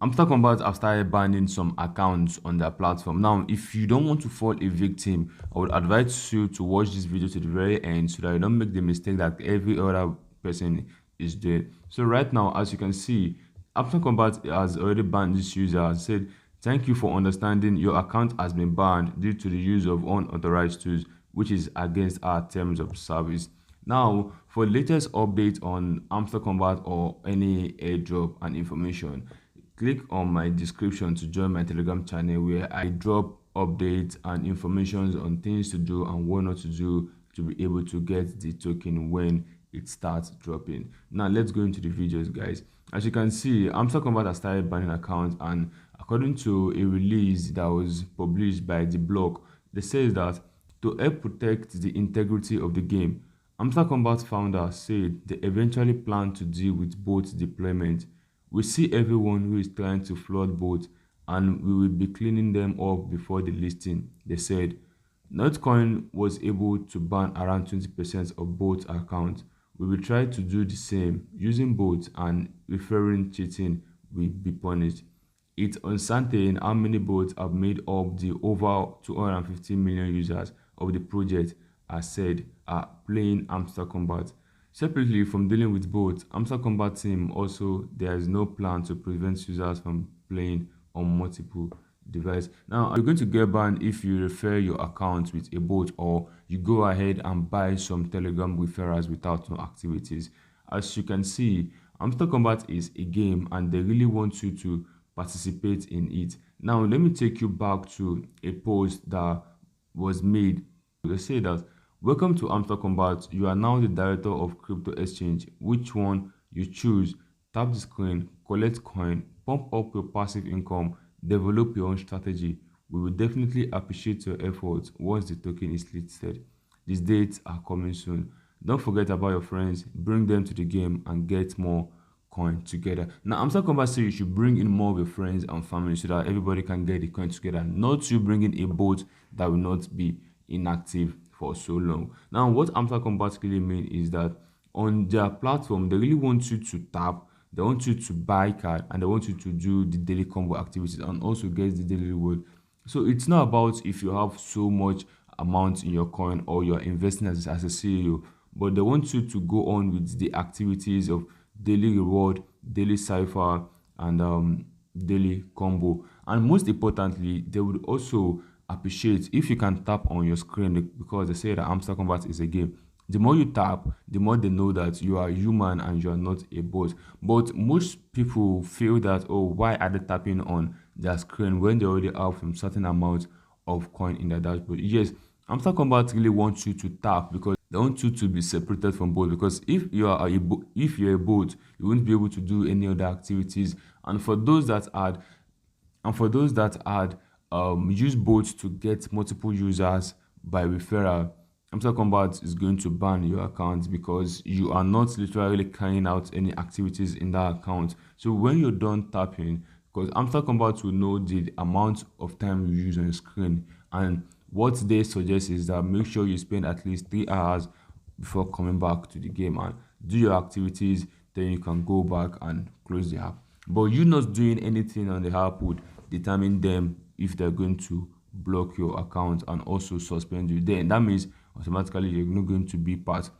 Hamster Kombat have started banning some accounts on their platform. Now, if you don't want to fall a victim, I would advise you to watch this video to the very end so that you don't make the mistake that every other person is doing. So right now, as you can see, Hamster Kombat has already banned this user and said, "Thank you for understanding. Your account has been banned due to the use of unauthorized tools, which is against our terms of service." Now, for latest update on Hamster Kombat or any airdrop and information, click on my description to join my Telegram channel where I drop updates and information on things to do and what not to do to be able to get the token when it starts dropping. Now let's go into the videos, guys. As you can see, Hamster Kombat has started banning accounts, and according to a release that was published by the blog, they say that to help protect the integrity of the game, Hamster Kombat founder said they eventually plan to deal with both deployment. "We see everyone who is trying to flood boats, and we will be cleaning them up before the listing," they said. Notcoin was able to ban around 20% of both accounts. "We will try to do the same. Using bots and referring cheating will be punished." It's uncertain how many bots have made up the over 250 million users of the project as said are playing Hamster Kombat. Separately from dealing with both, Hamster Kombat team also there is no plan to prevent users from playing on multiple devices. Now, you're going to get banned if you refer your account with a bot or you go ahead and buy some Telegram referrals without no activities. As you can see, Hamster Kombat is a game and they really want you to participate in it. Now, let me take you back to a post that was made. They say that, "Welcome to Hamster Kombat. You are now the director of crypto exchange. Which one you choose? Tap the screen, collect coin, pump up your passive income, develop your own strategy. We will definitely appreciate your efforts once the token is listed. These dates are coming soon. Don't forget about your friends. Bring them to the game and get more coin together." Now, Hamster Kombat says you should bring in more of your friends and family so that everybody can get the coin together, not you bringing a bot that will not be inactive for so long. Now, what Hamster Kombat really mean is that on their platform, they really want you to tap, they want you to buy card, and they want you to do the daily combo activities and also get the daily reward. So it's not about if you have so much amount in your coin or you're investing as a CEO, but they want you to go on with the activities of daily reward, daily cipher, and daily combo. And most importantly, they would also appreciate if you can tap on your screen, because they say that Hamster Kombat is a game. The more you tap, the more they know that you are human and you are not a bot. But most people feel that, oh, why are they tapping on their screen when they already have some certain amount of coin in their dashboard? Yes, Hamster Kombat really wants you to tap because they want you to be separated from both. Because if you are if you're a bot, you won't be able to do any other activities. And for those that add use bots to get multiple users by referral, Hamster Kombat is going to ban your account because you are not literally carrying out any activities in that account. So when you're done tapping, because Hamster Kombat will know the amount of time you use on your screen, and what they suggest is that make sure you spend at least 3 hours before coming back to the game and do your activities, then you can go back and close the app. But you not doing anything on the app would determine them if they're going to block your account and also suspend you. Then that means automatically you're not going to be part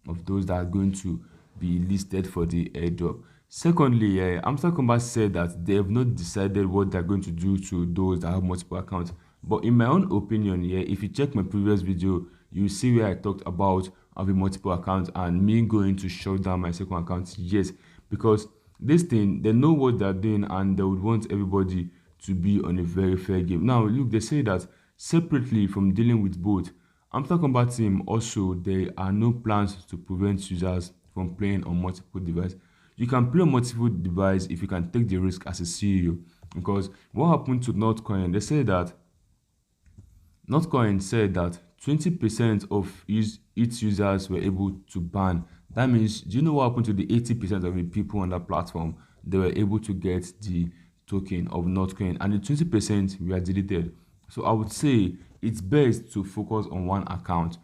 of those that are going to be listed for the airdrop. Secondly, Hamster Kombat said that they have not decided what they're going to do to those that have multiple accounts. But in my own opinion, if you check my previous video, you see where I talked about having multiple accounts and me going to shut down my second account. Yes, because this thing, they know what they're doing and they would want everybody to be on a very fair game. Now, look, they say that separately from dealing with both, Hamster Kombat team also, there are no plans to prevent users from playing on multiple devices. You can play on multiple devices if you can take the risk as a CEO. Because what happened to Notcoin, they say that Notcoin said that 20% of its users were able to ban. That means, do you know what happened to the 80% of the people on that platform? They were able to get the token of Notcoin, and the 20% were deleted. So I would say it's best to focus on one account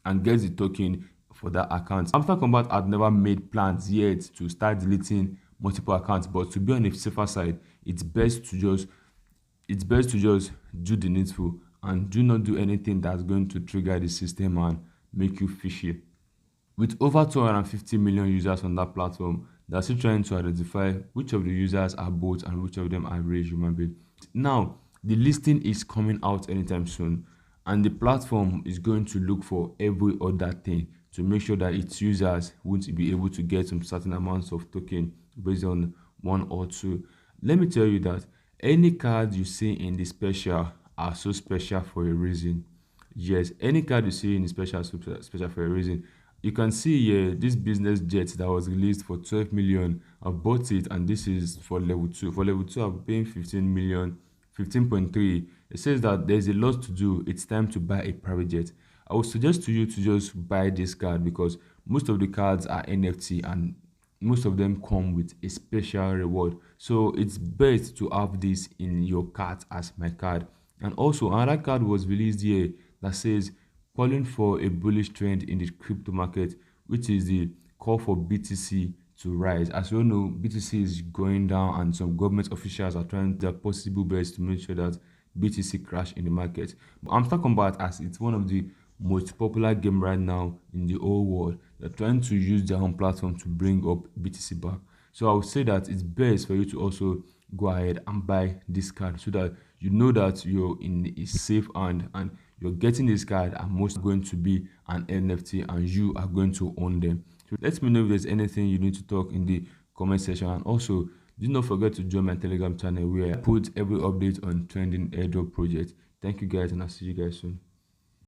and get the token for that account. Hamster Kombat had never made plans yet to start deleting multiple accounts, but to be on the safer side, it's best to just do the needful and do not do anything that's going to trigger the system and make you fishy. With over 250 million users on that platform, they're still trying to identify which of the users are bots and which of them are real human beings. Now, the listing is coming out anytime soon, and the platform is going to look for every other thing to make sure that its users won't be able to get some certain amounts of token based on one or two. Let me tell you that any cards you see in the special are so special for a reason. Yes, any card you see in the special special for a reason. You can see here this business jet that was released for 12 million. I bought it and this is for level 2. For level 2, I'm paying 15 million, 15.3. It says that there's a lot to do. It's time to buy a private jet. I would suggest to you to just buy this card because most of the cards are NFT and most of them come with a special reward. So it's best to have this in your cart as my card. And also another card was released here that says calling for a bullish trend in the crypto market, which is the call for BTC to rise. As you all know, BTC is going down and some government officials are trying their possible best to make sure that BTC crash in the market. But Hamster Kombat, as it's one of the most popular game right now in the whole world, they're trying to use their own platform to bring up BTC back. So I would say that it's best for you to also go ahead and buy this card so that you know that you're in a safe hand and you're getting this card and most going to be an NFT and you are going to own them. So let me know if there's anything you need to talk in the comment section, and also do not forget to join my Telegram channel where I put every update on trending airdrop project. Thank you guys and I'll see you guys soon.